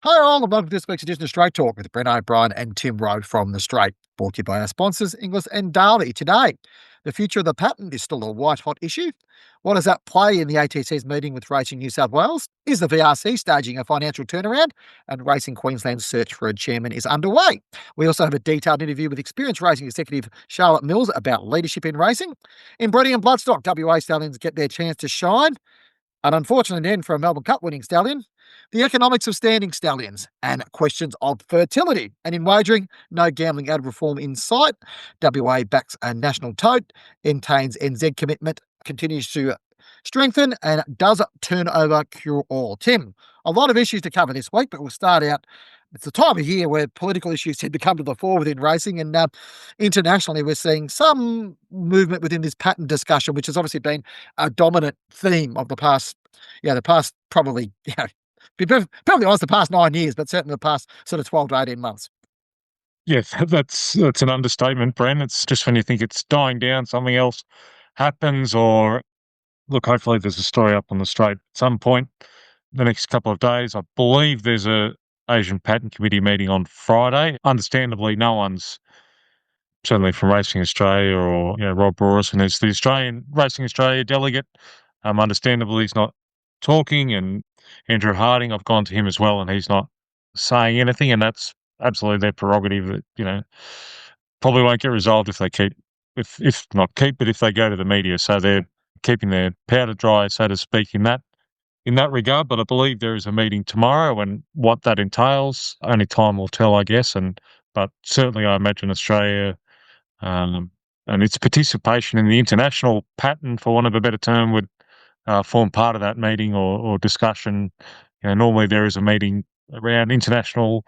Hi all, and welcome to this week's edition of Straight Talk with Brent O'Brien and Tim Rowe from The Straight, brought to you by our sponsors, Inglis and Darley. Today, the future of the patent is still a white-hot issue. What does that play in the ATC's meeting with Racing New South Wales? Is the VRC staging a financial turnaround? And Racing Queensland's search for a chairman is underway. We also have a detailed interview with experienced racing executive Charlotte Mills about leadership in racing. In Breeding and Bloodstock, WA stallions get their chance to shine. An unfortunate end for a Melbourne Cup winning stallion, the economics of standing stallions, and questions of fertility. And in wagering, no gambling ad reform in sight. WA backs a national tote. Entain's NZ commitment continues to strengthen, and does turnover cure all? Tim, a lot of issues to cover this week, but we'll start out. It's the time of year where political issues tend to come to the fore within racing, and internationally, we're seeing some movement within this patent discussion, which has obviously been a dominant theme of the past, probably, probably honest, the past 9 years, but certainly the past sort of 12 to 18 months. Yeah, that's an understatement, Bren. It's just when you think it's dying down, something else happens, or look, hopefully there's a story up on the straight at some point the next couple of days. I believe there's a Asian Patent Committee meeting on Friday. Understandably, no one's, certainly from Racing Australia or Rob Rawson is the Australian Racing Australia delegate. Understandably, he's not talking, and Andrew Harding, I've gone to him as well, and he's not saying anything, and that's absolutely their prerogative. That probably won't get resolved if they keep, if not keep, but if they go to the media. So they're keeping their powder dry, so to speak, in that regard. But I believe there is a meeting tomorrow, and what that entails, only time will tell, I guess. But certainly, I imagine Australia and its participation in the international patent, for want of a better term, would form part of that meeting or discussion. Normally there is a meeting around International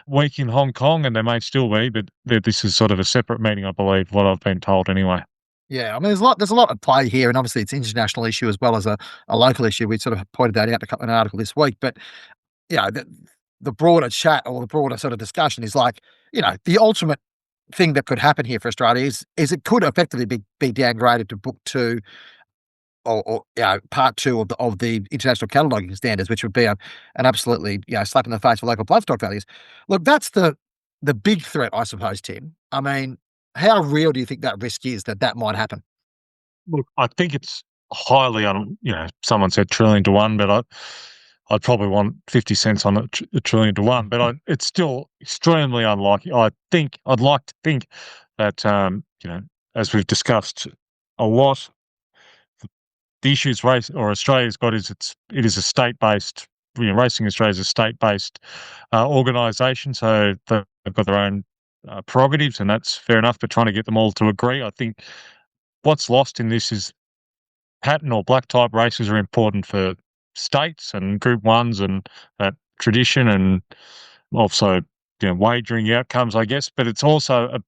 Week in Hong Kong, and there may still be, but this is sort of a separate meeting, I believe, what I've been told anyway. Yeah, I mean, there's a lot at play here, and obviously it's an international issue as well as a local issue. We sort of pointed that out in an article this week, but the broader chat or the broader sort of discussion is like, the ultimate thing that could happen here for Australia is it could effectively be downgraded to Book 2 or Part 2 of the international cataloguing standards, which would be an absolutely slap in the face for local bloodstock values. Look, that's the big threat, I suppose, Tim. I mean, how real do you think that risk is that might happen? Look, I think it's highly, someone said trillion to one, but I'd probably want 50 cents on a trillion to one, but it's still extremely unlikely. I'd like to think that, as we've discussed a lot, the issues Australia's got is it is a state-based, Racing Australia is a state-based organisation, so they've got their own prerogatives, and that's fair enough, but trying to get them all to agree, I think what's lost in this is patent or black type races are important for states and Group 1s and that tradition, and also wagering outcomes, I guess, but it's also a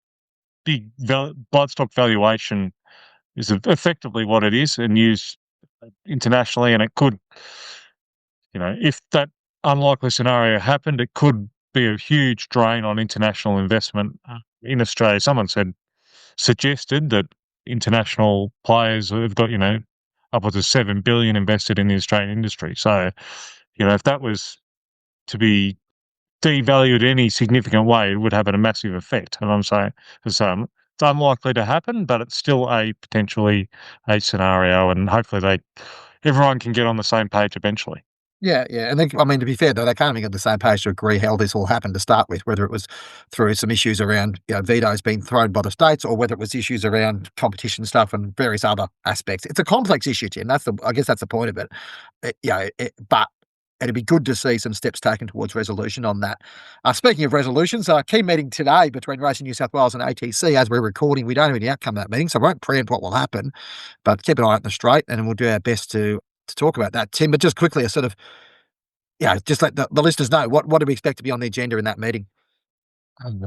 big bloodstock valuation is effectively what it is and used internationally, and it could, if that unlikely scenario happened, it could be a huge drain on international investment in Australia. Someone suggested that international players have got, upwards of 7 billion invested in the Australian industry. So, if that was to be devalued in any significant way, it would have a massive effect. And I'm saying it's unlikely to happen, but it's still potentially a scenario, and hopefully everyone can get on the same page eventually. Yeah, yeah, and I mean, to be fair, though, they can't even get on the same page to agree how this all happened to start with, whether it was through some issues around vetoes being thrown by the states, or whether it was issues around competition stuff and various other aspects. It's a complex issue, Tim. I guess that's the point of it. But it'd be good to see some steps taken towards resolution on that. Speaking of resolutions, key meeting today between Racing New South Wales and ATC. As we're recording, we don't have any outcome of that meeting, so I won't preempt what will happen, but keep an eye on the straight, and we'll do our best to talk about that, Tim. But just quickly, a sort of, just let the listeners know, what do we expect to be on the agenda in that meeting?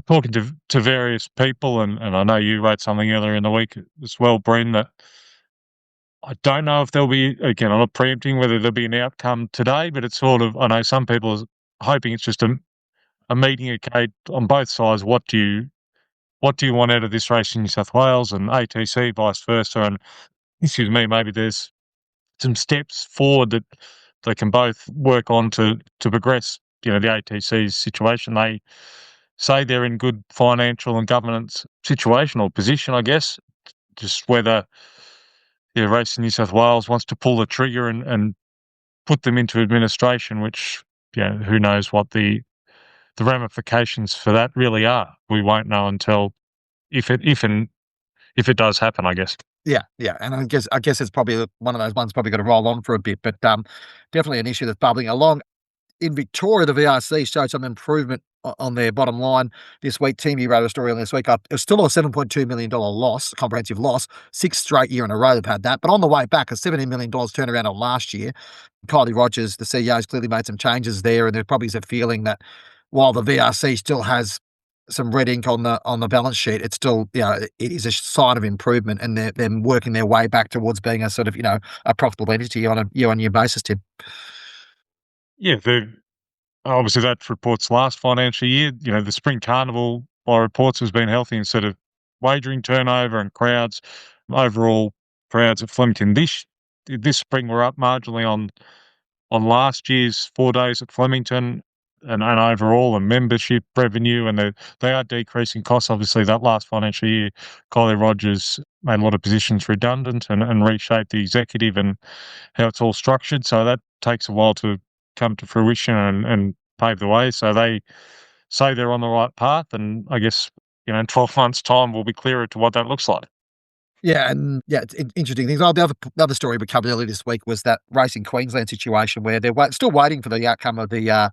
Talking to various people, and I know you wrote something earlier in the week as well, Bren, that I don't know if there'll be, again, I'm not preempting whether there'll be an outcome today, but it's sort of, I know some people are hoping it's just a meeting, okay, on both sides. What do you want out of this race in New South Wales, and ATC, vice versa? And excuse me, maybe there's some steps forward that they can both work on to progress the ATC's situation. They say they're in good financial and governance situation or position, I guess. Just whether Racing New South Wales wants to pull the trigger and put them into administration, which who knows what the ramifications for that really are. We won't know until if it does happen, I guess. Yeah, yeah, and I guess it's probably one of those ones probably got to roll on for a bit, but definitely an issue that's bubbling along. In Victoria, the VRC showed some improvement on their bottom line this week. Teamy wrote a story on this week. It was still a $7.2 million loss, comprehensive loss, sixth straight year in a row they've had that. But on the way back, a $17 million turnaround on last year. Kylie Rogers, the CEO, has clearly made some changes there, and there probably is a feeling that while the VRC still has some red ink on the balance sheet, it's still, it is a sign of improvement, and they're working their way back towards being a sort of, a profitable entity on a year-on-year basis, Tim. Yeah, obviously that report's last financial year. The Spring Carnival, by reports, has been healthy instead of wagering turnover and crowds. Overall, crowds at Flemington this spring were up marginally on last year's 4 days at Flemington, and overall the membership revenue, and they are decreasing costs. Obviously, that last financial year, Kylie Rogers made a lot of positions redundant and reshaped the executive and how it's all structured. So that takes a while to come to fruition and pave the way. So they say they're on the right path, and I guess in 12 months' time we'll be clearer to what that looks like. Yeah, and it's interesting things. Oh, the other story we covered earlier this week was that Racing Queensland situation where they're still waiting for the outcome of the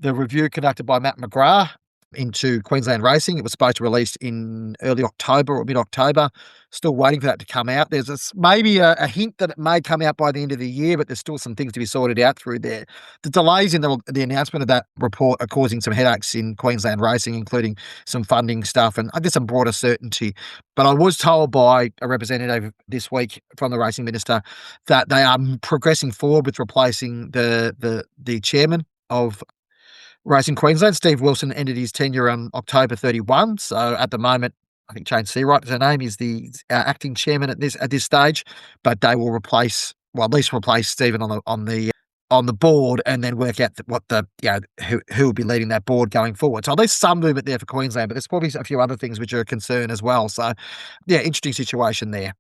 review conducted by Matt McGrath into Queensland Racing. It was supposed to release in early October or mid-October. Still waiting for that to come out. There's maybe a hint that it may come out by the end of the year, but there's still some things to be sorted out through there. The delays in the announcement of that report are causing some headaches in Queensland Racing, including some funding stuff and I guess some broader certainty. But I was told by a representative this week from the Racing Minister that they are progressing forward with replacing the chairman of Racing Queensland. Steve Wilson ended his tenure on October 31. So at the moment, I think Jane Seawright is her name, is the acting chairman at this stage. But they will at least replace Stephen on the board, and then work out what who will be leading that board going forward. So at least some movement there for Queensland, but there's probably a few other things which are a concern as well. So yeah, interesting situation there.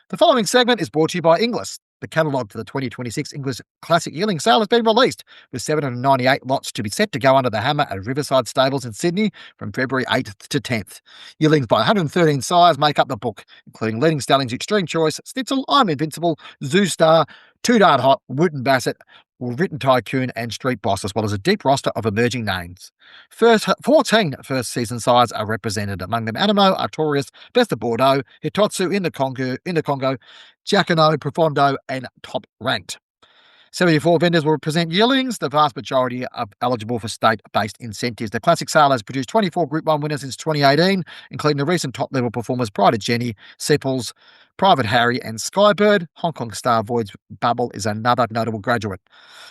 The following segment is brought to you by Inglis. The catalogue for the 2026 English Classic Yearling Sale has been released, with 798 lots to be set to go under the hammer at Riverside Stables in Sydney from February 8th to 10th. Yearlings by 113 sires make up the book, including Leading Stallions Extreme Choice, Snitzel, I'm Invincible, Zoo Star, Two Dart Hot, Wooten Bassett, Written Tycoon, and Street Boss, as well as a deep roster of emerging names. 14 first-season sires are represented, among them Animo, Artorias, Best of Bordeaux, Hitotsu in the Congo, Jacquinot, Profondo, and Top Ranked. 74 vendors will represent yearlings, the vast majority are eligible for state-based incentives. The Classic Sale has produced 24 Group 1 winners since 2018, including the recent top-level performers Pride of Jenny, Seppels, Private Harry, and Skybird. Hong Kong star Void's Bubble is another notable graduate.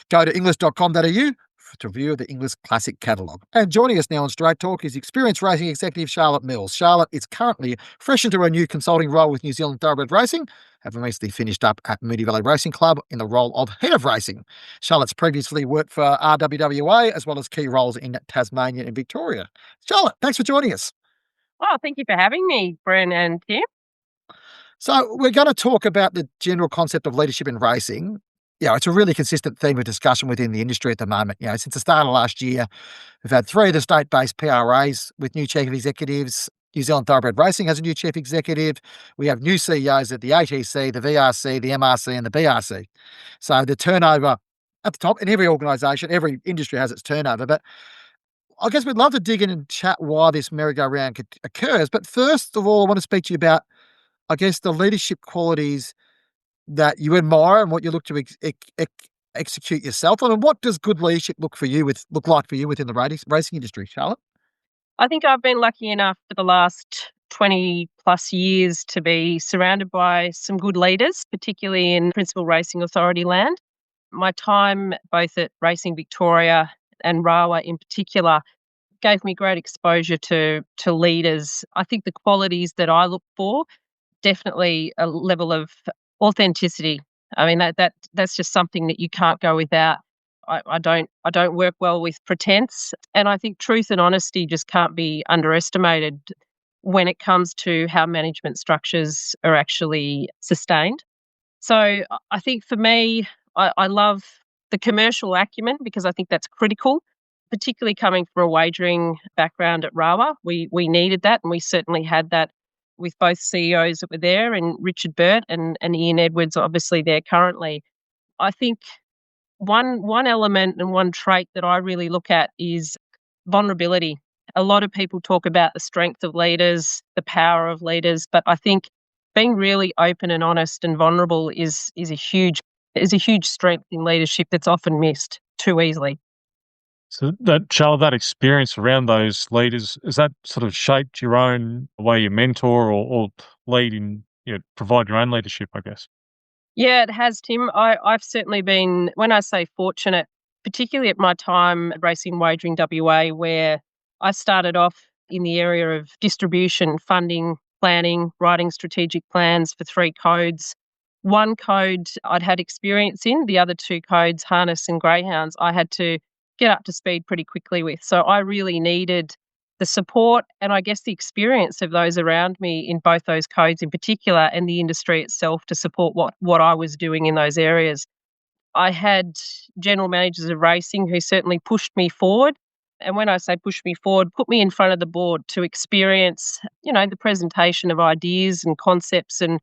Go to english.com.au to view the English Classic catalogue. And joining us now on Straight Talk is experienced racing executive Charlotte Mills. Charlotte is currently fresh into her new consulting role with New Zealand Thoroughbred Racing, having recently finished up at Moody Valley Racing Club in the role of Head of Racing. Charlotte's previously worked for RWWA as well as key roles in Tasmania and Victoria. Charlotte, thanks for joining us. Oh, thank you for having me, Bren and Tim. So we're going to talk about the general concept of leadership in racing. It's a really consistent theme of discussion within the industry at the moment. Since the start of last year, we've had 3 of the state-based PRAs with new chief executives. New Zealand Thoroughbred Racing has a new chief executive. We have new CEOs at the ATC, the VRC, the MRC, and the BRC. So the turnover at the top in every organisation, every industry has its turnover. But I guess we'd love to dig in and chat why this merry-go-round occurs. But first of all, I want to speak to you about, I guess, the leadership qualities that you admire and what you look to execute yourself on. And what does good leadership look like for you within the racing industry, Charlotte? I think I've been lucky enough for the last 20 plus years to be surrounded by some good leaders, particularly in Principal Racing Authority land. My time both at Racing Victoria and RAWA in particular gave me great exposure to leaders. I think the qualities that I look for, definitely a level of authenticity. I mean, that's just something that you can't go without. I don't work well with pretense, and I think truth and honesty just can't be underestimated when it comes to how management structures are actually sustained. So I think for me, I love the commercial acumen because I think that's critical, particularly coming from a wagering background at RAWA. We needed that, and we certainly had that with both CEOs that were there, and Richard Burt and Ian Edwards, obviously there currently. I think one element and one trait that I really look at is vulnerability. A lot of people talk about the strength of leaders, the power of leaders, but I think being really open and honest and vulnerable is a huge strength in leadership that's often missed too easily. So that Charlotte, that experience around those leaders, has that sort of shaped your own way you mentor or lead in, provide your own leadership, I guess? Yeah, it has, Tim. I've certainly been, when I say fortunate, particularly at my time at Racing Wagering WA, where I started off in the area of distribution, funding, planning, writing strategic plans for 3 codes. One code I'd had experience in, the other 2 codes, harness and greyhounds, I had to get up to speed pretty quickly with. So I really needed the support and I guess the experience of those around me in both those codes in particular and the industry itself to support what I was doing in those areas. I had general managers of racing who certainly pushed me forward. And when I say push me forward, put me in front of the board to experience, the presentation of ideas and concepts. And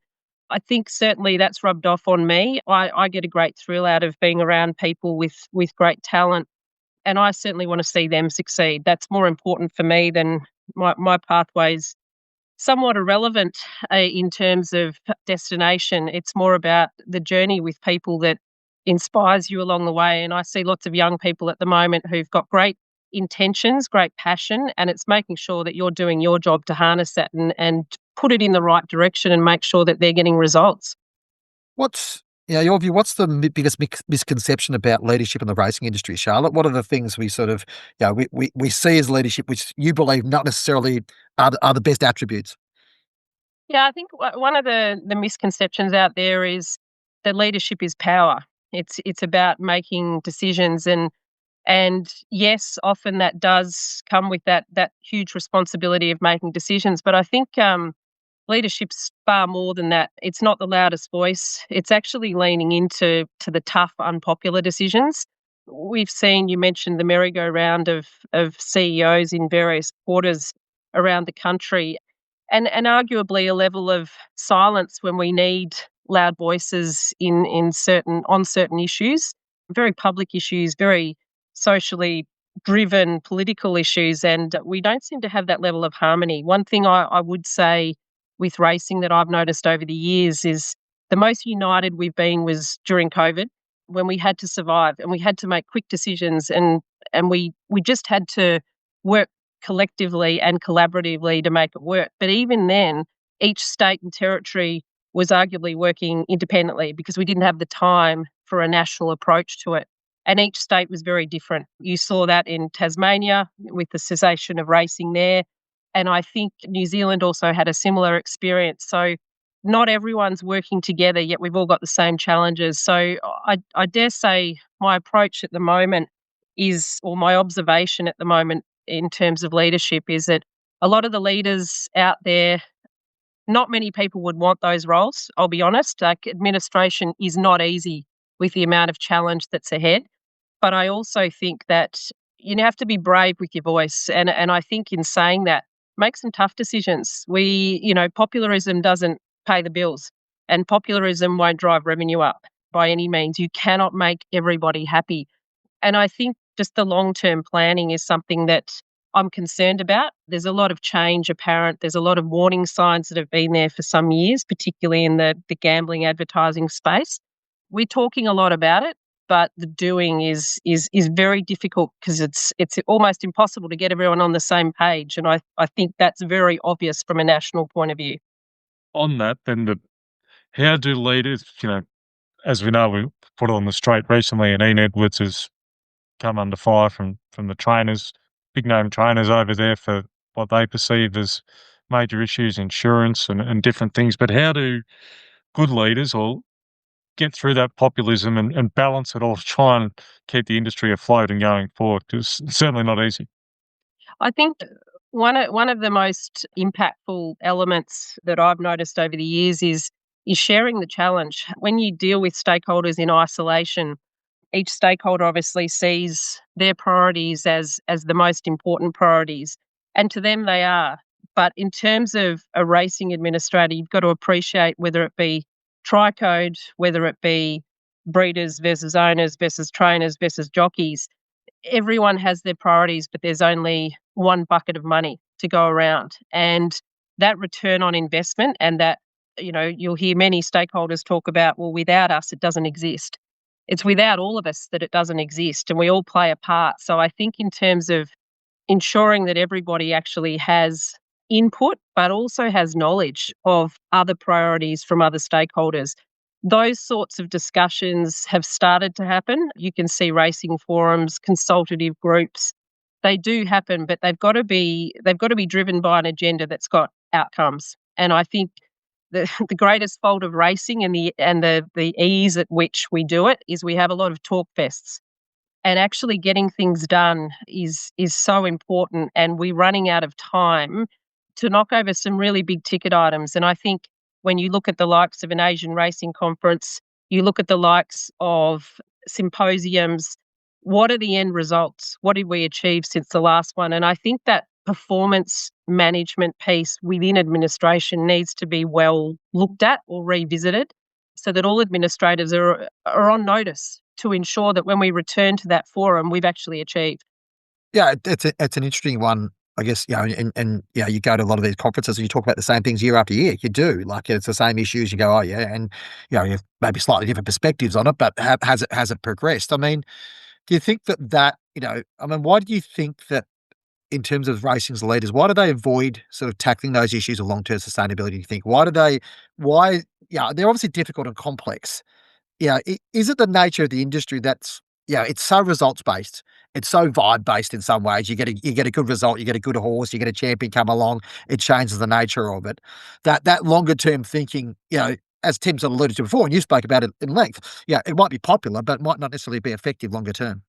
I think certainly that's rubbed off on me. I get a great thrill out of being around people with great talent, and I certainly want to see them succeed. That's more important for me than my pathways somewhat irrelevant in terms of destination. It's more about the journey with people that inspires you along the way. And I see lots of young people at the moment who've got great intentions, great passion, and it's making sure that you're doing your job to harness that and put it in the right direction and make sure that they're getting results. What's your view? What's the biggest misconception about leadership in the racing industry, Charlotte? What are the things we sort of, we see as leadership, which you believe not necessarily are the best attributes? Yeah, I think one of the misconceptions out there is that leadership is power. It's about making decisions and yes, often that does come with that huge responsibility of making decisions. But I think leadership's far more than that. It's not the loudest voice. It's actually leaning into the tough, unpopular decisions. We've seen, you mentioned the merry-go-round of CEOs in various quarters around the country, and arguably a level of silence when we need loud voices in certain issues, very public issues, very socially driven political issues, and we don't seem to have that level of harmony. One thing I would say with racing that I've noticed over the years is the most united we've been was during COVID, when we had to survive and we had to make quick decisions, and we just had to work collectively and collaboratively to make it work. But even then, each state and territory was arguably working independently because we didn't have the time for a national approach to it. And each state was very different. You saw that in Tasmania with the cessation of racing there. And I think New Zealand also had a similar experience. So not everyone's working together, yet we've all got the same challenges. So I dare say my approach at the moment is, or my observation at the moment in terms of leadership, is that a lot of the leaders out there, not many people would want those roles. I'll be honest, like administration is not easy with the amount of challenge that's ahead. But I also think that you have to be brave with your voice. And I think in saying that, make some tough decisions. Popularism doesn't pay the bills, and popularism won't drive revenue up by any means. You cannot make everybody happy. And I think just the long-term planning is something that I'm concerned about. There's a lot of change apparent. There's a lot of warning signs that have been there for some years, particularly in the gambling advertising space. We're talking a lot about it, but the doing is very difficult because it's almost impossible to get everyone on the same page. And I think that's very obvious from a national point of view. On that, then, how do leaders, as we know, we put it on the straight recently, and Ian Edwards has come under fire from the trainers, big name trainers over there for what they perceive as major issues, insurance and different things. But how do good leaders or get through that populism and balance it all, try and keep the industry afloat and going forward? Because it's certainly not easy. I think one of the most impactful elements that I've noticed over the years is sharing the challenge. When you deal with stakeholders in isolation, each stakeholder obviously sees their priorities as the most important priorities, and to them they are. But in terms of a racing administrator, you've got to appreciate whether it be tri-code, whether it be breeders versus owners versus trainers versus jockeys, everyone has their priorities, but there's only one bucket of money to go around. And that return on investment, and that, you'll hear many stakeholders talk about, well, without us, it doesn't exist. It's without all of us that it doesn't exist, and we all play a part. So I think in terms of ensuring that everybody actually has input, but also has knowledge of other priorities from other stakeholders, those sorts of discussions have started to happen. You can see racing forums, consultative groups. They do happen, but they've got to be driven by an agenda that's got outcomes. And I think the greatest fault of racing and the ease at which we do it is we have a lot of talk fests. And actually getting things done is so important, and we're running out of time to knock over some really big ticket items. And I think when you look at the likes of an Asian racing conference, you look at the likes of symposiums, what are the end results? What did we achieve since the last one? And I think that performance management piece within administration needs to be well looked at or revisited, so that all administrators are on notice to ensure that when we return to that forum, we've actually achieved. Yeah, it's an interesting one, I guess. And you go to a lot of these conferences and you talk about the same things year after year. You do, like, it's the same issues. You go, oh yeah, and you have maybe slightly different perspectives on it, but has it progressed? I mean, do you think why do you think that in terms of racing's leaders, why do they avoid sort of tackling those issues of long-term sustainability? Do you think they're obviously difficult and complex. Is it the nature of the industry that's, it's so results based, it's so vibe based in some ways. You get a good result, you get a good horse, you get a champion come along, it changes the nature of it. That longer term thinking, as Tim sort of alluded to before, and you spoke about it in length, it might be popular, but might not necessarily be effective longer term.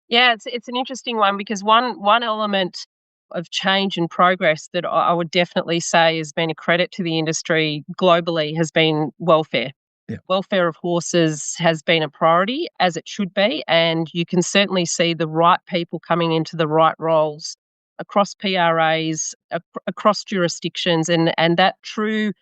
Yeah, it's an interesting one, because one element of change and progress that I would definitely say has been a credit to the industry globally has been welfare. Yeah. Welfare of horses has been a priority, as it should be, and you can certainly see the right people coming into the right roles across PRAs, across jurisdictions, and that true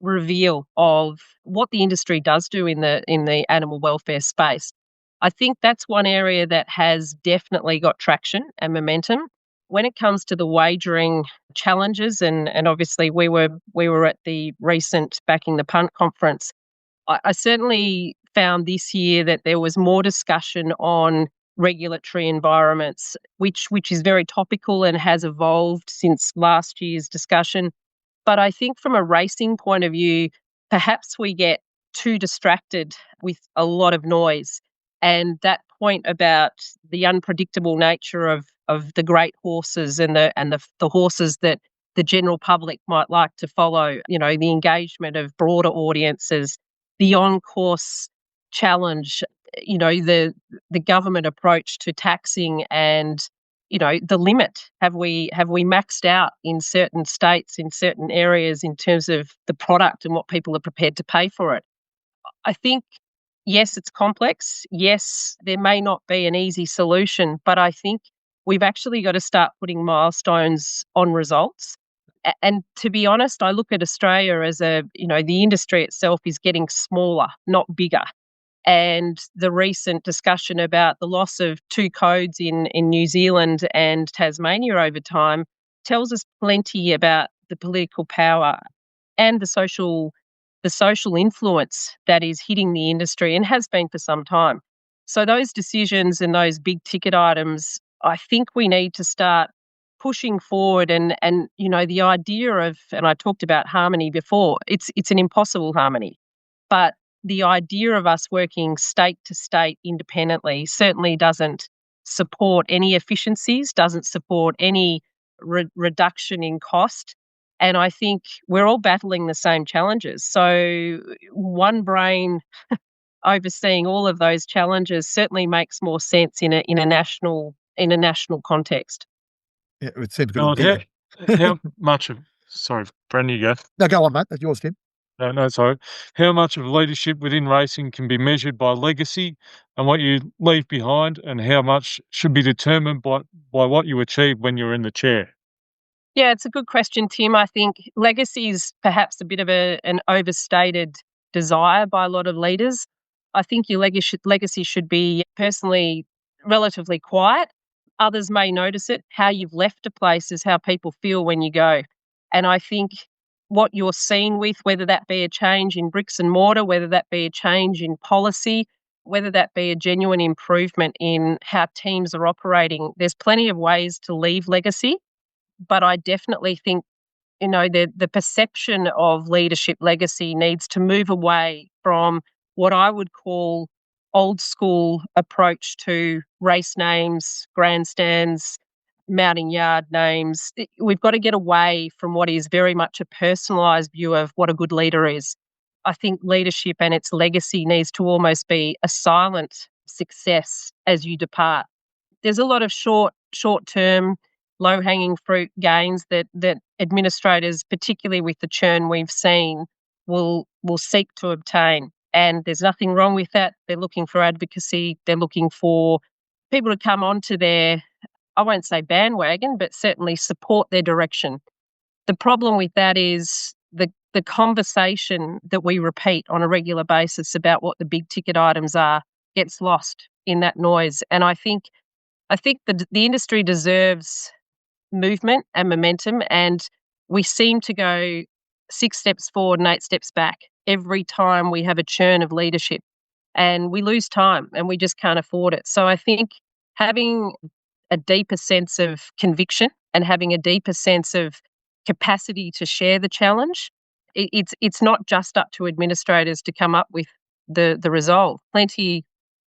reveal of what the industry does do in the animal welfare space. I think that's one area that has definitely got traction and momentum. When it comes to the wagering challenges, and obviously we were at the recent Backing the Punt conference, I certainly found this year that there was more discussion on regulatory environments, which is very topical and has evolved since last year's discussion. But I think from a racing point of view, perhaps we get too distracted with a lot of noise. And that point about the unpredictable nature of the great horses and the horses that the general public might like to follow, the engagement of broader audiences, the on-course challenge, the government approach to taxing, and the limit. Have we maxed out in certain states, in certain areas, in terms of the product and what people are prepared to pay for it? I think, yes, it's complex. Yes, there may not be an easy solution, but I think we've actually got to start putting milestones on results. And to be honest, I look at Australia as the industry itself is getting smaller, not bigger. And the recent discussion about the loss of two codes in New Zealand and Tasmania over time tells us plenty about the political power and the social influence that is hitting the industry and has been for some time. So those decisions and those big ticket items, I think we need to start pushing forward, and the idea of, and I talked about harmony before, it's an impossible harmony. But the idea of us working state to state independently certainly doesn't support any efficiencies, doesn't support any reduction in cost. And I think we're all battling the same challenges. So one brain overseeing all of those challenges certainly makes more sense in a national context. Yeah, it seems good. Well, how much of sorry, Brendan, you go. No, go on, mate. That's yours, Tim. No, sorry. How much of leadership within racing can be measured by legacy and what you leave behind, and how much should be determined by what you achieve when you're in the chair? Yeah, it's a good question, Tim. I think legacy is perhaps a bit of an overstated desire by a lot of leaders. I think your legacy should be personally relatively quiet. Others may notice it. How you've left a place is how people feel when you go. And I think what you're seen with, whether that be a change in bricks and mortar, whether that be a change in policy, whether that be a genuine improvement in how teams are operating, there's plenty of ways to leave legacy. But I definitely think, the perception of leadership legacy needs to move away from what I would call old school approach to race names, grandstands, mounting yard names. We've got to get away from what is very much a personalised view of what a good leader is. I think leadership and its legacy needs to almost be a silent success as you depart. There's a lot of short-term, low-hanging fruit gains that administrators, particularly with the churn we've seen, will seek to obtain. And there's nothing wrong with that. They're looking for advocacy. They're looking for people to come onto their, I won't say bandwagon, but certainly support their direction. The problem with that is the conversation that we repeat on a regular basis about what the big ticket items are gets lost in that noise. And I think the industry deserves movement and momentum, and we seem to go 6 steps forward and 8 steps back every time we have a churn of leadership, and we lose time and we just can't afford it. So I think having a deeper sense of conviction and having a deeper sense of capacity to share the challenge, it's not just up to administrators to come up with the resolve. Plenty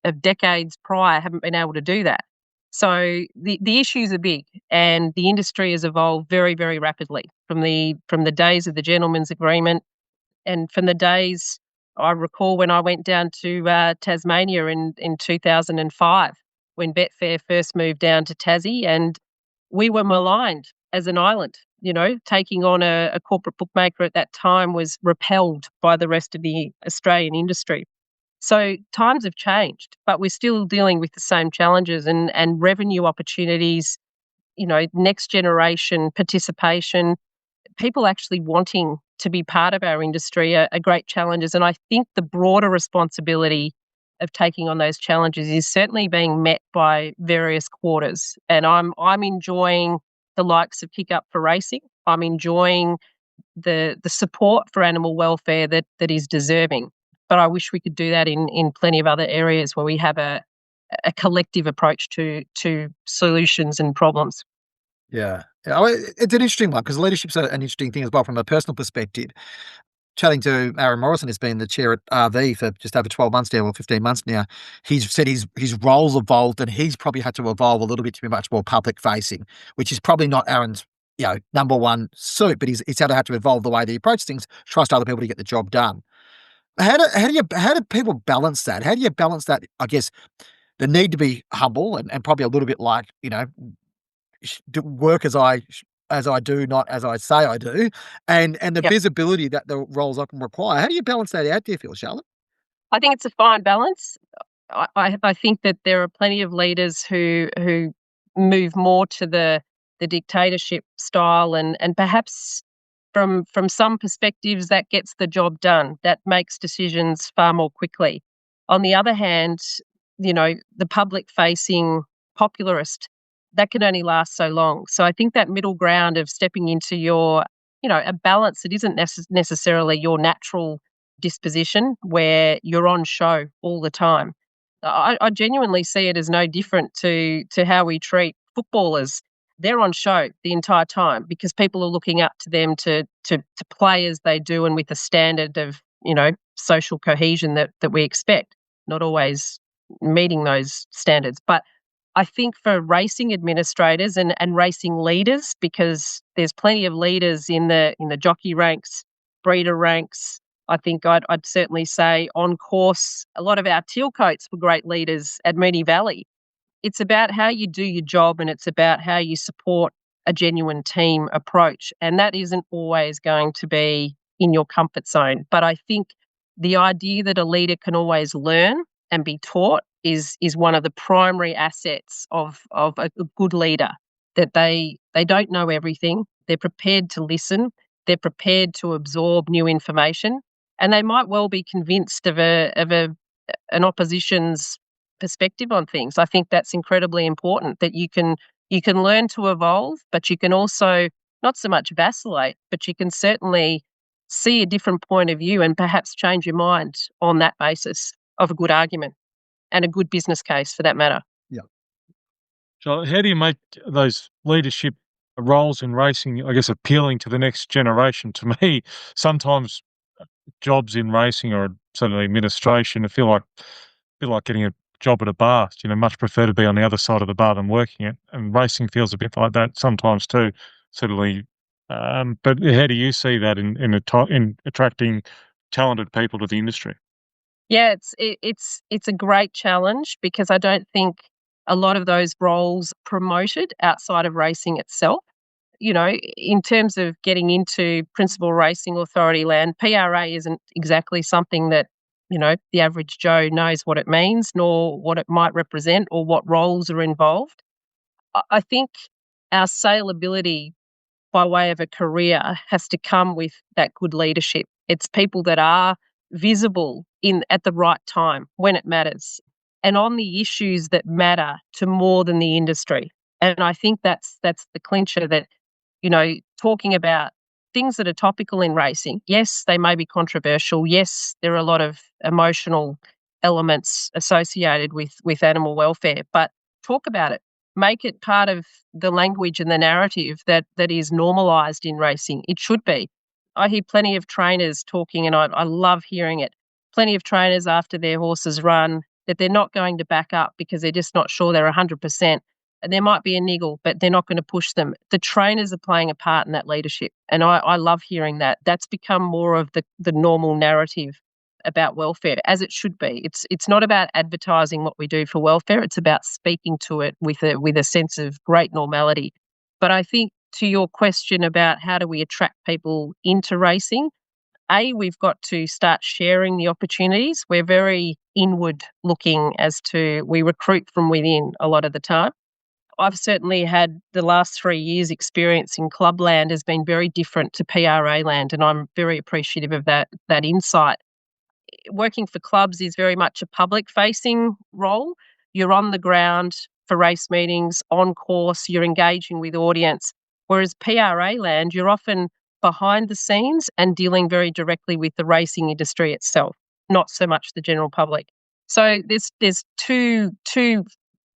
of decades prior haven't been able to do that. So the issues are big, and the industry has evolved very, very rapidly from the days of the gentleman's agreement, and from the days I recall when I went down to Tasmania in 2005 when Betfair first moved down to Tassie, and we were maligned as an island. Taking on a corporate bookmaker at that time was repelled by the rest of the Australian industry. So times have changed, but we're still dealing with the same challenges and revenue opportunities, next generation participation, people actually wanting to be part of our industry are great challenges. And I think the broader responsibility of taking on those challenges is certainly being met by various quarters. And I'm enjoying the likes of Kick Up for Racing. I'm enjoying the support for animal welfare that is deserving. But I wish we could do that in plenty of other areas where we have a collective approach to solutions and problems. Yeah. It's an interesting one because leadership's an interesting thing as well from a personal perspective. Chatting to Aaron Morrison, who's been the chair at RV for just over 12 months now, or 15 months now. He's said his role's evolved and he's probably had to evolve a little bit to be much more public facing, which is probably not Aaron's number one suit, but he's had to evolve the way that he approaches things, trust other people to get the job done. How do people balance that? How do you balance that? I guess the need to be humble and probably a little bit like, work as I do, not as I say I do, and the Yep. visibility that the roles often require. How do you balance that out, do you feel, Charlotte? I think it's a fine balance. I think that there are plenty of leaders who move more to the dictatorship style, and perhaps from some perspectives that gets the job done, that makes decisions far more quickly. On the other hand, the public facing popularist, that can only last so long. So I think that middle ground of stepping into your, a balance, it isn't necessarily your natural disposition where you're on show all the time. I genuinely see it as no different to how we treat footballers. They're on show the entire time because people are looking up to them to play as they do and with the standard of, social cohesion that we expect, not always meeting those standards. But I think for racing administrators and racing leaders, because there's plenty of leaders in the jockey ranks, breeder ranks, I think I'd certainly say on course, a lot of our tealcoats were great leaders at Moonee Valley. It's about how you do your job and it's about how you support a genuine team approach. And that isn't always going to be in your comfort zone. But I think the idea that a leader can always learn and be taught is one of the primary assets of a good leader, that they don't know everything. They're prepared to listen. They're prepared to absorb new information. And they might well be convinced of an opposition's perspective on things. I think that's incredibly important, that you can learn to evolve, but you can also not so much vacillate, but you can certainly see a different point of view and perhaps change your mind on that basis of a good argument and a good business case for that matter. Yeah. So how do you make those leadership roles in racing, I guess, appealing to the next generation? To me, sometimes jobs in racing or certainly administration, I feel like getting a job at a bar. Much prefer to be on the other side of the bar than working it. And racing feels a bit like that sometimes too. Certainly, but how do you see that in attracting talented people to the industry? Yeah, it's a great challenge because I don't think a lot of those roles promoted outside of racing itself. In terms of getting into Principal Racing Authority land, PRA isn't exactly something that, the average Joe knows what it means, nor what it might represent or what roles are involved. I think our saleability by way of a career has to come with that good leadership. It's people that are visible at the right time when it matters and on the issues that matter to more than the industry. And I think that's the clincher, that talking about things that are topical in racing. Yes, they may be controversial. Yes, there are a lot of emotional elements associated with animal welfare, but talk about it. Make it part of the language and the narrative that is normalised in racing. It should be. I hear plenty of trainers talking, and I love hearing it. Plenty of trainers after their horses run that they're not going to back up because they're just not sure they're 100%. And there might be a niggle, but they're not going to push them. The trainers are playing a part in that leadership. And I love hearing that. That's become more of the normal narrative about welfare, as it should be. It's not about advertising what we do for welfare. It's about speaking to it with a sense of great normality. But I think to your question about how do we attract people into racing, we've got to start sharing the opportunities. We're very inward looking as to we recruit from within a lot of the time. I've certainly had the last 3 years experience in clubland has been very different to PRA land, and I'm very appreciative of that insight. Working for clubs is very much a public-facing role. You're on the ground for race meetings, on course, you're engaging with audience, whereas PRA land, you're often behind the scenes and dealing very directly with the racing industry itself, not so much the general public. So there's two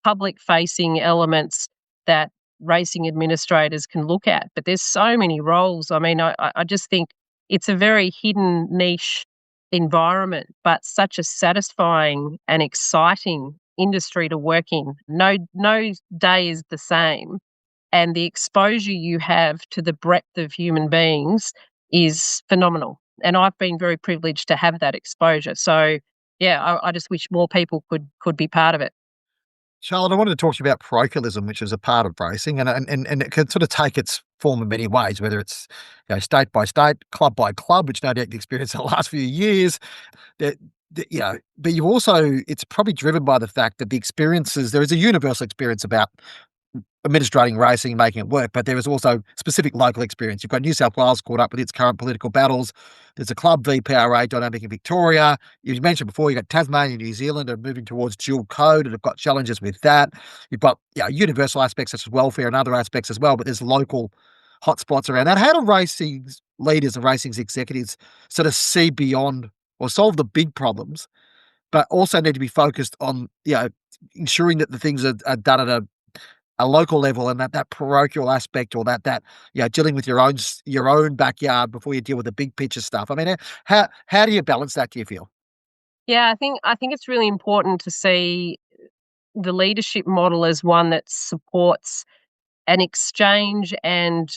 public-facing elements that racing administrators can look at, but there's so many roles. I mean, I just think it's a very hidden niche environment, but such a satisfying and exciting industry to work in. No day is the same, and the exposure you have to the breadth of human beings is phenomenal. And I've been very privileged to have that exposure. So, yeah, I just wish more people could be part of it. Charlotte, I wanted to talk to you about parochialism, which is a part of racing, and it can sort of take its form in many ways, whether it's state by state, club by club, which no doubt you experienced in the last few years. That but you also, it's probably driven by the fact that there is a universal experience about administrating racing and making it work, but there is also specific local experience. You've got New South Wales caught up with its current political battles. There's a club VPRA dynamic in Victoria. You mentioned before, you've got Tasmania and New Zealand are moving towards dual code and have got challenges with that. You've got universal aspects such as welfare and other aspects as well, but there's local hotspots around that. How do racing leaders and racing executives sort of see beyond or solve the big problems, but also need to be focused on ensuring that the things are done at a local level, and that parochial aspect, or that dealing with your own backyard before you deal with the big picture stuff? I mean, how do you balance that, do you feel? Yeah, I think it's really important to see the leadership model as one that supports an exchange and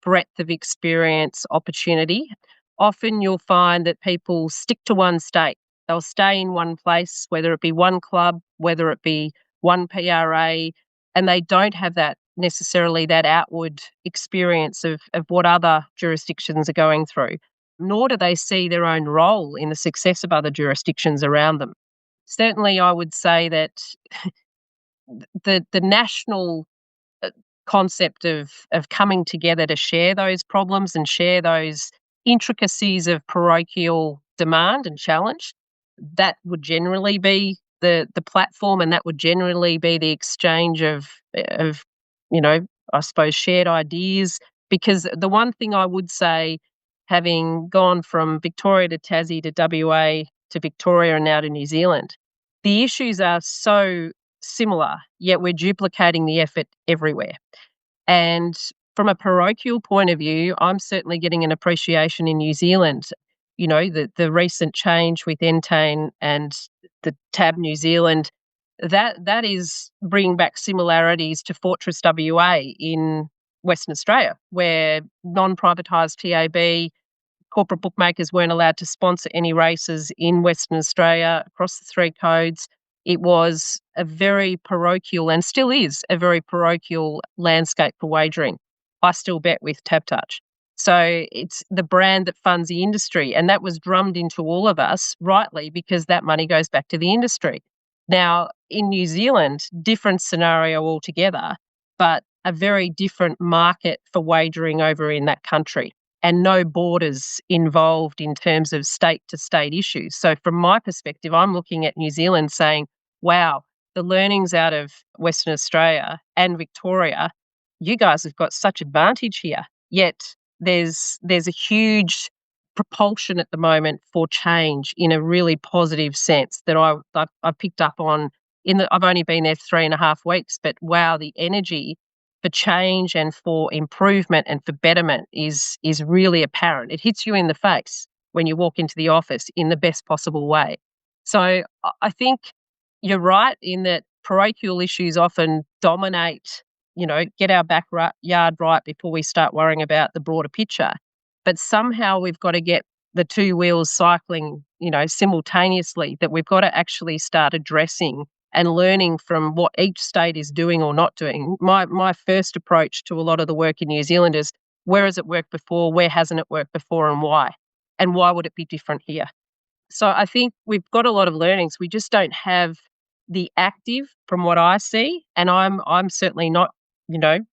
breadth of experience opportunity. often you'll find that people stick to one state. They'll stay in one place, whether it be one club, whether it be one PRA, and they don't have that necessarily that outward experience of what other jurisdictions are going through, nor do they see their own role in the success of other jurisdictions around them. Certainly, I would say that the national concept of coming together to share those problems and share those intricacies of parochial demand and challenge, that would generally be the platform, and that would generally be the exchange of I suppose shared ideas. Because the one thing I would say, having gone from Victoria to Tassie to WA to Victoria and now to New Zealand, the issues are so similar, yet we're duplicating the effort everywhere. And from a parochial point of view, I'm certainly getting an appreciation in New Zealand. The recent change with Entain and the TAB New Zealand, that is bringing back similarities to Fortress WA in Western Australia, where non-privatised TAB corporate bookmakers weren't allowed to sponsor any races in Western Australia across the three codes. It was a very parochial, and still is a very parochial landscape for wagering. I still bet with Tab Touch. So it's the brand that funds the industry, and that was drummed into all of us rightly because that money goes back to the industry. Now, in New Zealand, different scenario altogether, but a very different market for wagering over in that country, and no borders involved in terms of state-to-state issues. So from my perspective, I'm looking at New Zealand saying, wow, the learnings out of Western Australia and Victoria, you guys have got such advantage here. Yet there's a huge propulsion at the moment for change in a really positive sense that I picked up on. I've only been there 3.5 weeks, but wow, the energy for change and for improvement and for betterment is really apparent. It hits you in the face when you walk into the office in the best possible way. So I think you're right in that parochial issues often dominate, get our backyard right before we start worrying about the broader picture. But somehow we've got to get the two wheels cycling, simultaneously, that we've got to actually start addressing and learning from what each state is doing or not doing. My first approach to a lot of the work in New Zealand is, where has it worked before, where hasn't it worked before, and why? And why would it be different here? So I think we've got a lot of learnings. We just don't have the active, from what I see, and I'm certainly not,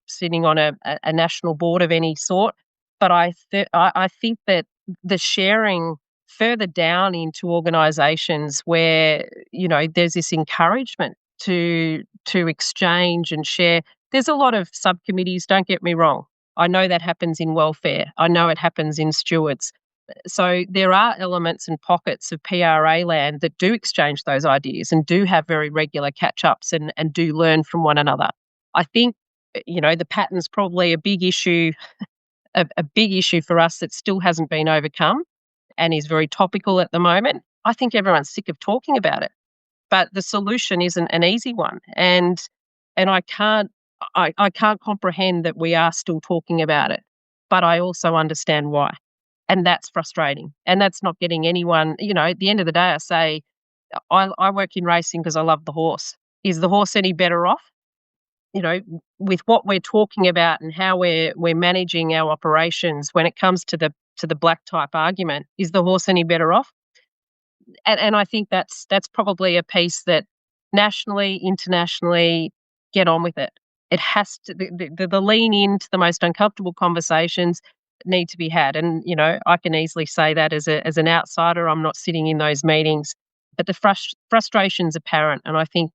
sitting on a national board of any sort, but I think that the sharing further down into organisations where, there's this encouragement to exchange and share. There's a lot of subcommittees, don't get me wrong. I know that happens in welfare. I know it happens in stewards. So there are elements and pockets of PRA land that do exchange those ideas and do have very regular catch-ups and do learn from one another. I think, the pattern's probably a big issue, a big issue for us that still hasn't been overcome and is very topical at the moment. I think everyone's sick of talking about it, but the solution isn't an easy one. And I can't comprehend that we are still talking about it, but I also understand why. And that's frustrating. And that's not getting anyone, at the end of the day, I say, I work in racing because I love the horse. Is the horse any better off? With what we're talking about and how we're managing our operations when it comes to the black type argument, is the horse any better off? And I think that's probably a piece that nationally, internationally, get on with it. It has to, the lean into the most uncomfortable conversations need to be had. And, I can easily say that as an outsider, I'm not sitting in those meetings, but the frustration's apparent. And I think,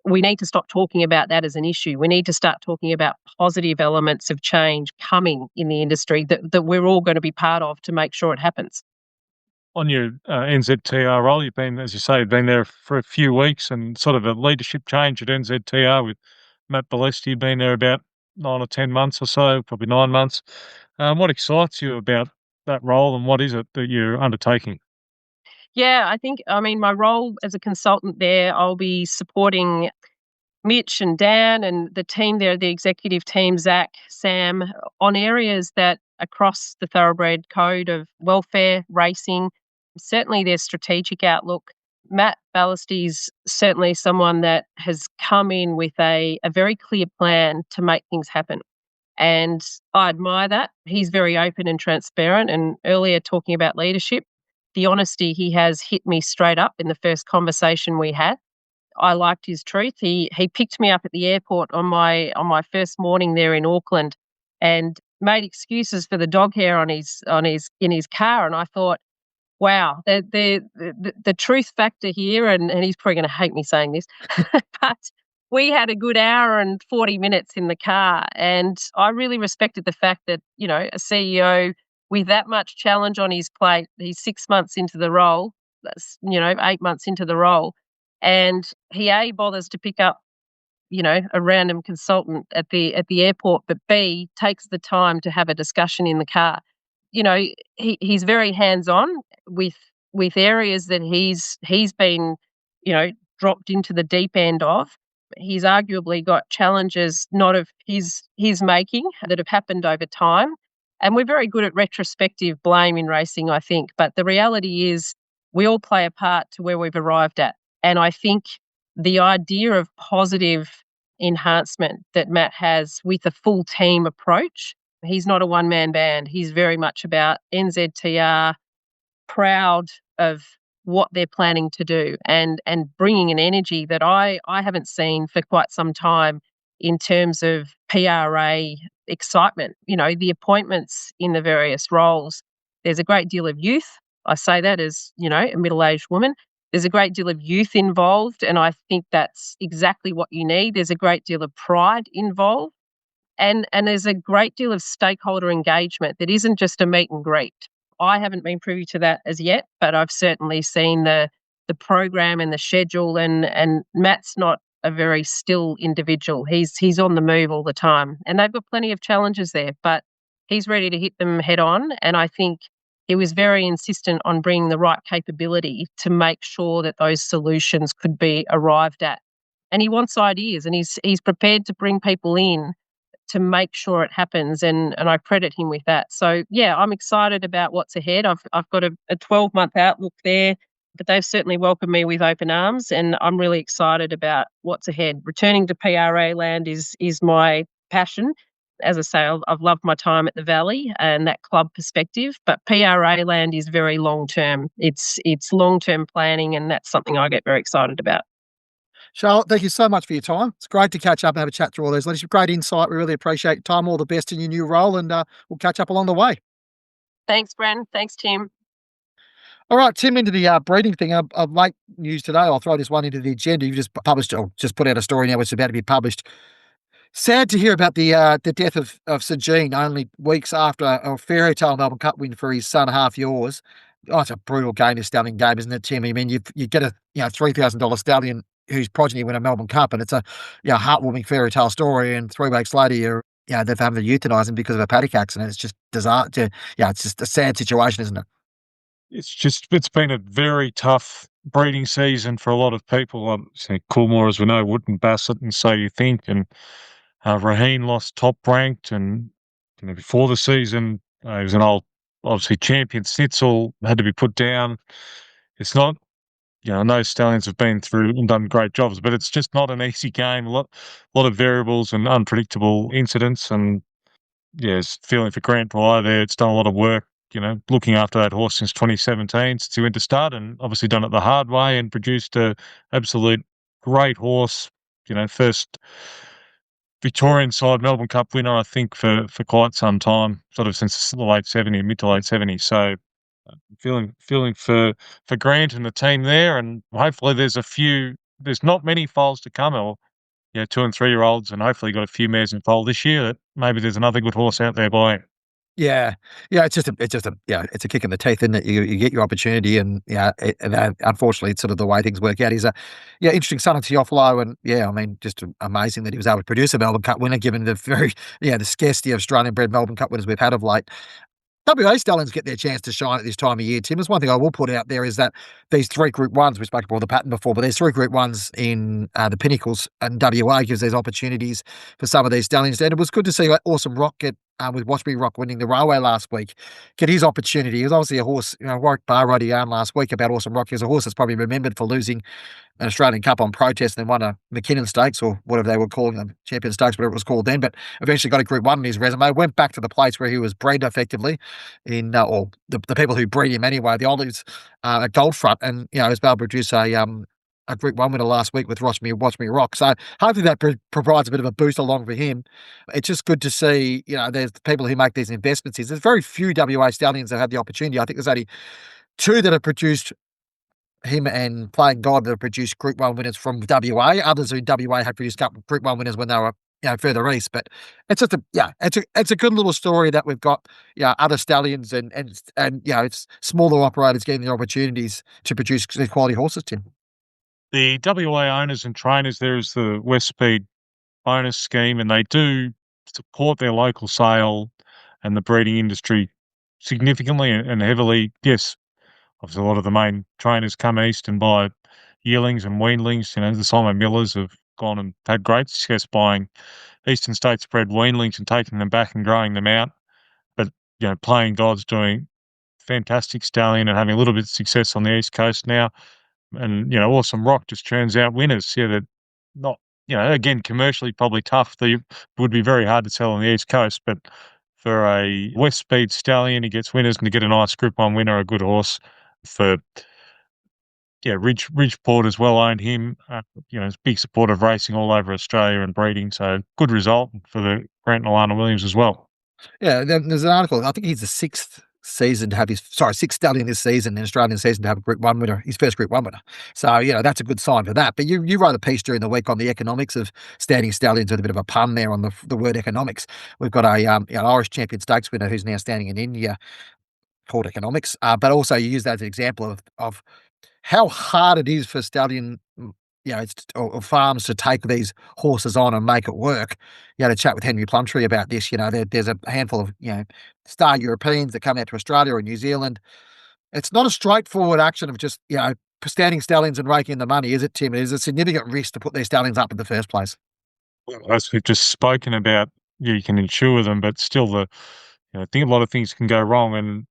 we need to stop talking about that as an issue. We need to start talking about positive elements of change coming in the industry that we're all going to be part of to make sure it happens. On your NZTR role, you've been, as you say, been there for a few weeks, and sort of a leadership change at NZTR with Matt Balesti. You've been there about 9 or 10 months or so, probably 9 months. What excites you about that role, and what is it that you're undertaking? Yeah, I think, my role as a consultant there, I'll be supporting Mitch and Dan and the team there, the executive team, Zach, Sam, on areas that across the thoroughbred code of welfare, racing, certainly their strategic outlook. Matt Ballasty's certainly someone that has come in with a very clear plan to make things happen. And I admire that. He's very open and transparent. And earlier talking about leadership, the honesty he has hit me straight up in the first conversation we had. I liked his truth. He picked me up at the airport on my first morning there in Auckland and made excuses for the dog hair on his in his car. And I thought, wow, the truth factor here, and he's probably going to hate me saying this, but we had a good hour and 40 minutes in the car. And I really respected the fact that, a CEO with that much challenge on his plate, he's 6 months into the role, that's, 8 months into the role, and he bothers to pick up, a random consultant at the airport, but B, takes the time to have a discussion in the car. He's very hands-on with areas that he's been, dropped into the deep end of. He's arguably got challenges not of his making that have happened over time. And we're very good at retrospective blame in racing, I think. But the reality is we all play a part to where we've arrived at. And I think the idea of positive enhancement that Matt has with a full team approach, he's not a one-man band. He's very much about NZTR, proud of what they're planning to do and bringing an energy that I haven't seen for quite some time in terms of PRA excitement. The appointments in the various roles, there's a great deal of youth. I say that as, a middle-aged woman. There's a great deal of youth involved, and I think that's exactly what you need. There's a great deal of pride involved, and there's a great deal of stakeholder engagement that isn't just a meet and greet. I haven't been privy to that as yet, but I've certainly seen the program and the schedule, and Matt's not a very still individual. He's on the move all the time, and they've got plenty of challenges there, but he's ready to hit them head on. And I think he was very insistent on bringing the right capability to make sure that those solutions could be arrived at. And he wants ideas, and he's prepared to bring people in to make sure it happens, and I credit him with that. So, yeah, I'm excited about what's ahead. I've got a 12-month outlook there, but they've certainly welcomed me with open arms, and I'm really excited about what's ahead. Returning to PRA land is my passion. As I say, I've loved my time at the Valley and that club perspective, but PRA land is very long-term. It's long-term planning, and that's something I get very excited about. Charlotte, thank you so much for your time. It's great to catch up and have a chat through all those leadership. Great insight. We really appreciate your time. All the best in your new role, and we'll catch up along the way. Thanks, Bren. Thanks, Tim. All right, Tim, into the breeding thing. Of late news today, I'll throw this one into the agenda. You've just published, or just put out a story now, which is about to be published. Sad to hear about the death of Sir Jean only weeks after a fairy tale Melbourne Cup win for his son, Half Yours. Oh, it's a brutal game, a stunning game, isn't it, Tim? I mean, you get a $3,000 stallion whose progeny win a Melbourne Cup, and it's a heartwarming fairy tale story. And 3 weeks later, they've had to euthanize him because of a paddock accident. It's just disaster. It's just a sad situation, isn't it? It's been a very tough breeding season for a lot of people. Coolmore, as we know, wouldn't Bassett, and So You Think, and Raheen lost top ranked, and before the season, he was an old, obviously champion. Snitzel had to be put down. It's not. I know stallions have been through and done great jobs, but it's just not an easy game. A lot of variables and unpredictable incidents, and feeling for Grant Dwyer there. It's done a lot of work, looking after that horse since 2017 since he went to start, and obviously done it the hard way and produced a absolute great horse. First Victorian side Melbourne Cup winner, I think, for quite some time, sort of since the late 70s, mid to late 70s. So feeling for Grant and the team there, and hopefully there's not many foals to come, or 2 and 3 year olds, and hopefully got a few mares in foal this year. That maybe there's another good horse out there buying. Yeah, it's a kick in the teeth, isn't it? You get your opportunity, and unfortunately, it's sort of the way things work out. He's a interesting son of Teofilo, and I mean, just amazing that he was able to produce a Melbourne Cup winner, given the very the scarcity of Australian bred Melbourne Cup winners we've had of late. WA stallions get their chance to shine at this time of year, Tim. There's one thing I will put out there is that these 3 Group 1s, we spoke about the pattern before, but there's 3 Group 1s in the Pinnacles, and WA gives these opportunities for some of these stallions. And it was good to see Awesome Rock get with Watch Me Rock winning the railway last week, get his opportunity. He was obviously a horse, Warwick Barr wrote a yarn last week about Awesome Rock. He was a horse that's probably remembered for losing an Australian Cup on protest and then won a McKinnon Stakes or whatever they were calling them, Champion Stakes, whatever it was called then, but eventually got a Group 1 in his resume, went back to the place where he was bred effectively or the people who breed him anyway, the Olives at Goldfront, and, he was able to produce a Group 1 winner last week with Watch Me Rock. So hopefully that provides a bit of a boost along for him. It's just good to see, there's the people who make these investments. There's very few WA stallions that have the opportunity. I think there's only 2 that have produced him and Playing God that have produced Group 1 winners from WA. Others who WA have produced Group 1 winners when they were further east. But it's just it's a good little story that we've got other stallions and it's smaller operators getting the opportunities to produce quality horses, Tim. The WA owners and trainers, there's the West Speed bonus scheme, and they do support their local sale and the breeding industry significantly and heavily. Yes, obviously a lot of the main trainers come east and buy yearlings and weanlings. The Simon Millers have gone and had great success buying eastern states bred weanlings and taking them back and growing them out. But, Playing God's doing fantastic stallion and having a little bit of success on the East Coast now. And, Awesome Rock just churns out winners. Yeah, they're not, again, commercially probably tough. They would be very hard to sell on the East Coast, but for a West Speed stallion, he gets winners, and to get a nice Group 1 winner, a good horse. For Ridgeport as well owned him. He's a big supporter of racing all over Australia and breeding, so good result for the Grant and Alana Williams as well. Yeah, there's an article. I think he's the sixth stallion this season, an Australian season, to have a Group 1 winner, his first Group 1 winner. So, that's a good sign for that. But you wrote a piece during the week on the economics of standing stallions with a bit of a pun there on the word economics. We've got an Irish Champion Stakes winner who's now standing in India called economics. But also you use that as an example of how hard it is for stallion or farms to take these horses on and make it work. You had a chat with Henry Plumtree about this. There's a handful of, star Europeans that come out to Australia or New Zealand. It's not a straightforward action of just, standing stallions and raking in the money, is it, Tim? It is a significant risk to put these stallions up in the first place. Well, as we've just spoken about, you can insure them, but still I think a lot of things can go wrong. And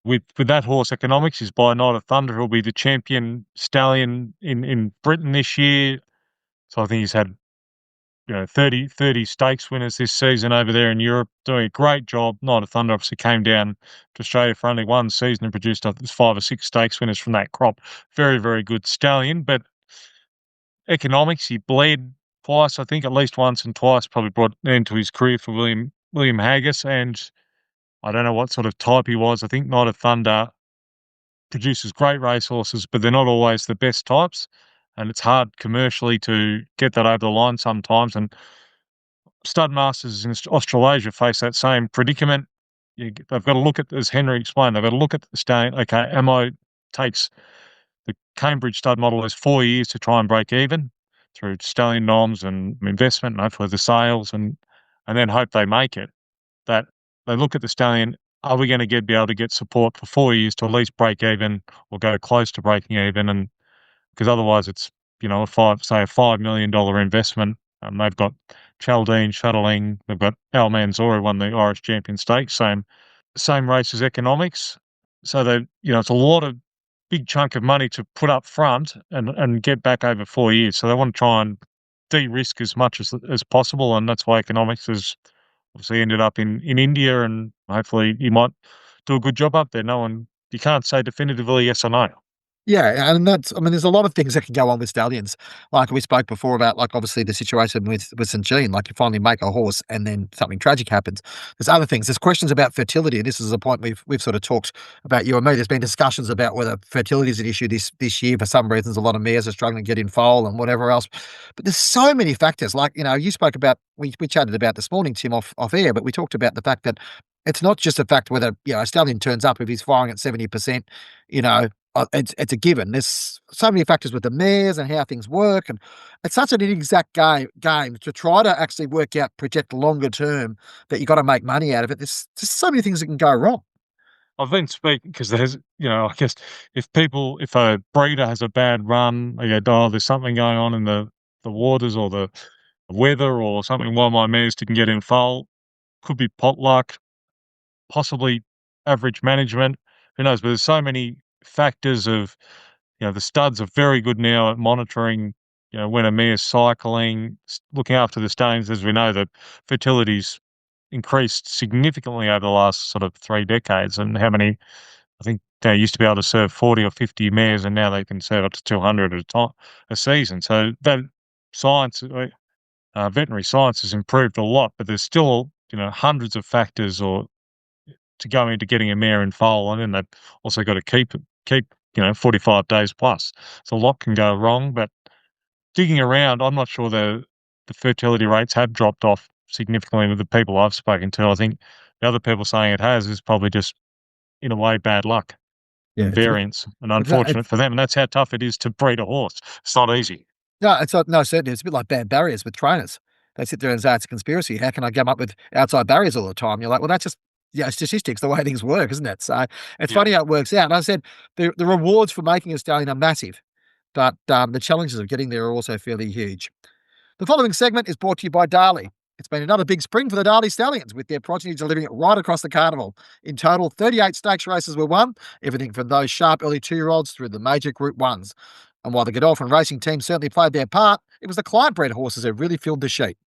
with that horse economics, is by Night of Thunder, he'll be the champion stallion in Britain this year. So I think he's had 30 stakes winners this season over there in Europe, doing a great job. Night of Thunder obviously came down to Australia for only one season and produced 5 or 6 stakes winners from that crop. Very, very good stallion. But economics, he bled twice, I think, at least once and twice, probably brought an end to his career for William Haggis. And I don't know what sort of type he was. I think Night of Thunder produces great racehorses, but they're not always the best types. And it's hard commercially to get that over the line sometimes. And stud masters in Australasia face that same predicament. They've got to look at, as Henry explained, they've got to look at the stallion. Okay, Ammo takes the Cambridge stud model has 4 years to try and break even through stallion noms and investment and hopefully the sales and then hope they make it. That they look at the stallion, are we going to be able to get support for 4 years to at least break even or go close to breaking even? And because otherwise it's, a $5 million investment. They've got Chaldine shuttling. They've got Al Mansouri won the Irish Champion Stakes, same race as economics. So they, it's a lot of big chunk of money to put up front and get back over 4 years. So they want to try and de-risk as much as possible, and that's why economics has obviously ended up in India, and hopefully he might do a good job up there. You can't say definitively yes or no. Yeah, and there's a lot of things that can go on with stallions. Like we spoke before about, like obviously the situation with St. Jean, like you finally make a horse and then something tragic happens. There's other things. There's questions about fertility. This is a point we've sort of talked about, you and me. There's been discussions about whether fertility is an issue this year. For some reasons, a lot of mares are struggling to get in foal and whatever else. But there's so many factors. Like, you spoke about, we chatted about this morning, Tim, off air, but we talked about the fact that it's not just a fact whether, a stallion turns up if he's firing at 70%, it's a given. There's so many factors with the mares and how things work, and it's such an inexact game to try to actually work out, project longer term that you got to make money out of it. There's just so many things that can go wrong. I've been speaking because there's, I guess if a breeder has a bad run, they go, oh, there's something going on in the waters or the weather or something while my mares didn't get in foal. could be pot luck, possibly average management. Who knows? But there's so many factors of, the studs are very good now at monitoring, when a mare's cycling, looking after the stallions. As we know, that fertility's increased significantly over the last sort of 3 decades, and how many, I think they used to be able to serve 40 or 50 mares, and now they can serve up to 200 at a season. So that science, veterinary science has improved a lot, but there's still, hundreds of factors to go into getting a mare in foal, and then they've also got to keep 45 days plus. So a lot can go wrong, but digging around, I'm not sure the fertility rates have dropped off significantly with the people I've spoken to. I think the other people saying it has is probably just, in a way, bad luck and variance, and unfortunate for them. And that's how tough it is to breed a horse. It's not easy. No, it's not. No, certainly. It's a bit like bad barriers with trainers. They sit there and say it's a conspiracy. How can I come up with outside barriers all the time? You're like, well, that's just statistics, the way things work, isn't it? So it's funny how it works out. And I said the rewards for making a stallion are massive, but the challenges of getting there are also fairly huge. The following segment is brought to you by Darley. It's been another big spring for the Darley Stallions, with their progeny delivering it right across the carnival. In total, 38 stakes races were won, everything from those sharp early 2-year-olds through the major Group 1s. And while the Godolphin racing team certainly played their part, it was the client-bred horses who really filled the sheet.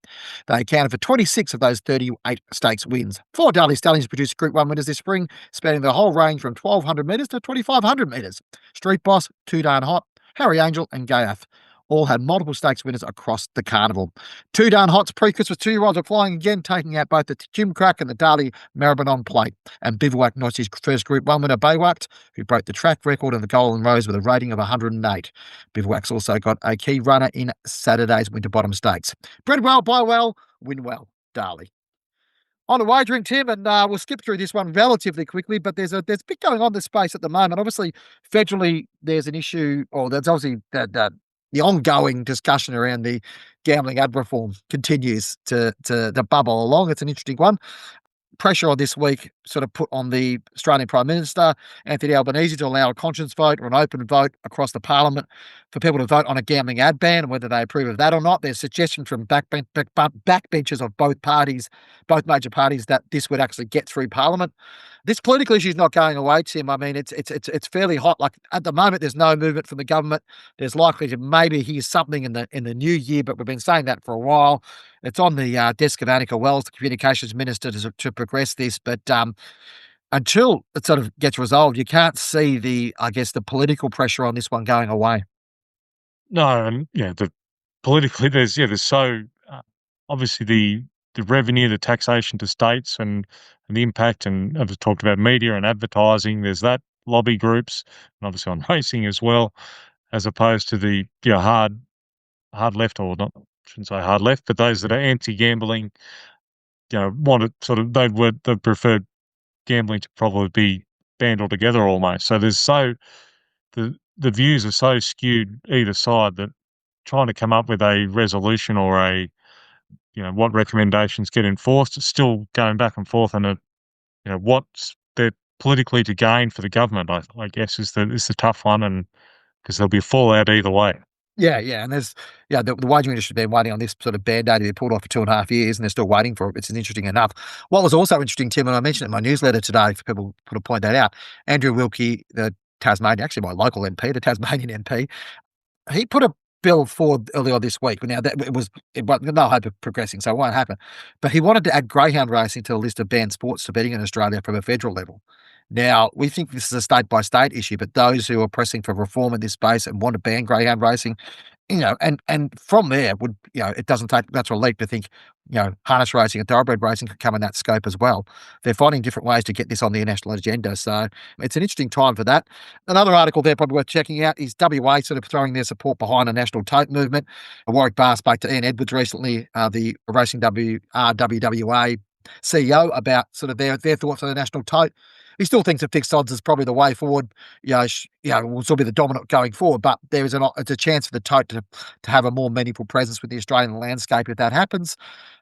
They accounted for 26 of those 38 stakes wins. 4 Darley Stallions produced Group 1 winners this spring, spanning the whole range from 1,200 metres to 2,500 metres. Street Boss, Too Darn Hot, Harry Angel and Gayath all had multiple stakes winners across the carnival. Too Darn Hot's pre-Christmas 2-year-olds are flying again, taking out both the Jim Crack and the Darley Maribyrnong plate. And Bivouac notched his first Group 1 winner, Baywakt, who broke the track record in the Golden Rose with a rating of 108. Bivouac's also got a key runner in Saturday's Winterbottom Stakes. Bred well, buy well, win well, Darley. On to wagering, Tim, and we'll skip through this one relatively quickly, but there's a bit going on in this space at the moment. Obviously, federally, there's an issue, or there's obviously the ongoing discussion around the gambling ad reform continues to bubble along. It's an interesting one. Pressure on this week sort of put on the Australian Prime Minister, Anthony Albanese, to allow a conscience vote or an open vote across the Parliament for people to vote on a gambling ad ban and whether they approve of that or not. There's suggestions from backbenchers of both parties, both major parties, that this would actually get through Parliament. This political issue is not going away, Tim. I mean, it's fairly hot. Like at the moment, there's no movement from the government. There's likely to maybe hear something in the new year, but we've been saying that for a while. It's on the desk of Annika Wells, the Communications Minister, to progress this. But until it sort of gets resolved, you can't see the political pressure on this one going away. No, and politically, there's so obviously the revenue, the taxation to states, and the impact, and I've talked about media and advertising. There's that lobby groups, and obviously on racing as well, as opposed to the hard left, or not, shouldn't say hard left, but those that are anti-gambling, want to sort of they prefer gambling to probably be banned altogether almost. So there's the views are so skewed either side that trying to come up with a resolution or a what recommendations get enforced, it's still going back and forth, and what's there politically to gain for the government, I guess is the tough one, and because there'll be a fallout either way. Yeah, and there's the wagering industry has been waiting on this sort of band-aid to be pulled off for 2.5 years, and they're still waiting for it. It's interesting enough. What was also interesting, Tim, and I mentioned it in my newsletter today for people to point that out, Andrew Wilkie, the Tasmanian, actually my local MP, the Tasmanian MP, he put a bill forward earlier this week. Now, it was no hope of progressing, so it won't happen. But he wanted to add greyhound racing to the list of banned sports to betting in Australia from a federal level. Now, we think this is a state-by-state issue, but those who are pressing for reform in this space and want to ban greyhound racing, and from there would, it doesn't take much of a leap to think, harness racing and thoroughbred racing could come in that scope as well. They're finding different ways to get this on the national agenda, so it's an interesting time for that. Another article there probably worth checking out is WA sort of throwing their support behind a national tote movement. Warwick Barr spoke to Ian Edwards recently, the Racing WRWWA CEO, about sort of their thoughts on the national tote. He still thinks that fixed odds is probably the way forward. Will still be the dominant going forward, but it's a chance for the tote to have a more meaningful presence with the Australian landscape if that happens.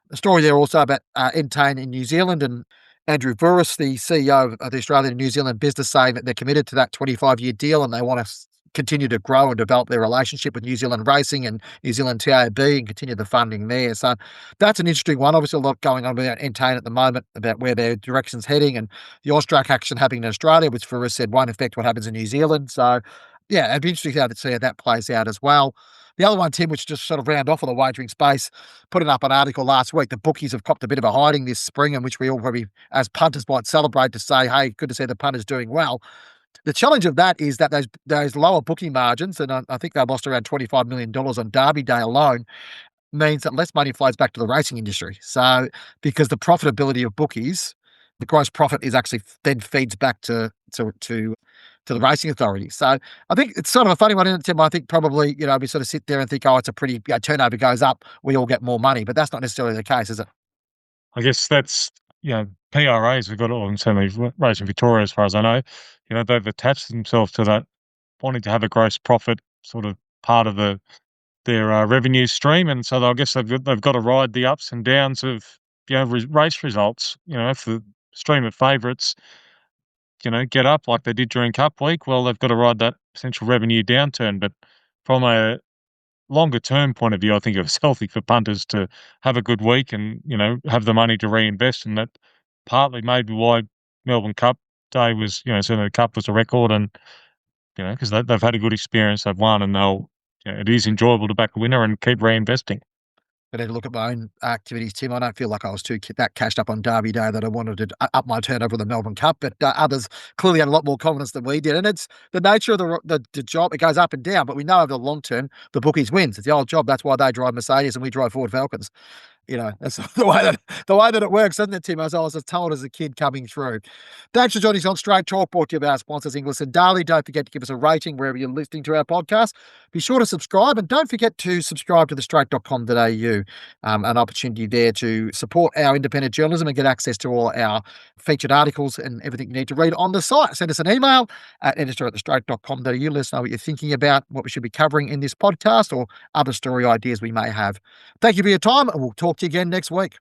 The story there also about Entain in New Zealand, and Andrew Burris, the CEO of the Australian and New Zealand business, saying that they're committed to that 25-year deal and they want to continue to grow and develop their relationship with New Zealand Racing and New Zealand TAB and continue the funding there. So that's an interesting one. Obviously, a lot going on with Entain at the moment about where their direction's heading, and the Austrac action happening in Australia, which for us said won't affect what happens in New Zealand. So yeah, it'd be interesting to see how that plays out as well. The other one, Tim, which just sort of round off on the wagering space, putting up an article last week. The bookies have copped a bit of a hiding this spring, in which we all probably, as punters, might celebrate to say, hey, good to see the punters doing well. The challenge of that is that those lower booking margins, and I think they lost around $25 million on Derby Day alone, means that less money flows back to the racing industry. So because the profitability of bookies, the gross profit is actually then feeds back to the racing authority. So I think it's sort of a funny one, isn't it, Tim? I think probably, we sort of sit there and think, oh, it's a pretty, turnover goes up, we all get more money, but that's not necessarily the case, is it? I guess that's, PRAs, we've got all, and certainly Racing Victoria, as far as I know, they've attached themselves to that, wanting to have a gross profit sort of part of their revenue stream. And so I guess they've got to ride the ups and downs of, race results. If the stream of favourites, get up like they did during Cup Week, well, they've got to ride that potential revenue downturn. But from a longer term point of view, I think it was healthy for punters to have a good week and, have the money to reinvest. And that partly maybe why Melbourne Cup Day was, certainly the Cup was a record, and, because they've had a good experience, they've won, and it is enjoyable to back a winner and keep reinvesting. I need to look at my own activities, Tim. I don't feel like I was that cashed up on Derby Day that I wanted to up my turnover in the Melbourne Cup, but others clearly had a lot more confidence than we did. And it's the nature of the job. It goes up and down, but we know over the long term, the bookies wins. It's the old job. That's why they drive Mercedes and we drive Ford Falcons. That's the way that it works, isn't it, Tim? As I was told as a kid coming through. Thanks for joining us on Straight Talk, brought to you by our sponsors, Inglis and Darley. Don't forget to give us a rating wherever you're listening to our podcast. Be sure to subscribe, and don't forget to subscribe to thestraight.com.au. An opportunity there to support our independent journalism and get access to all our featured articles and everything you need to read on the site. Send us an email at editor@thestraight.com.au. Let us know what you're thinking about, what we should be covering in this podcast, or other story ideas we may have. Thank you for your time, and we'll talk to you again next week.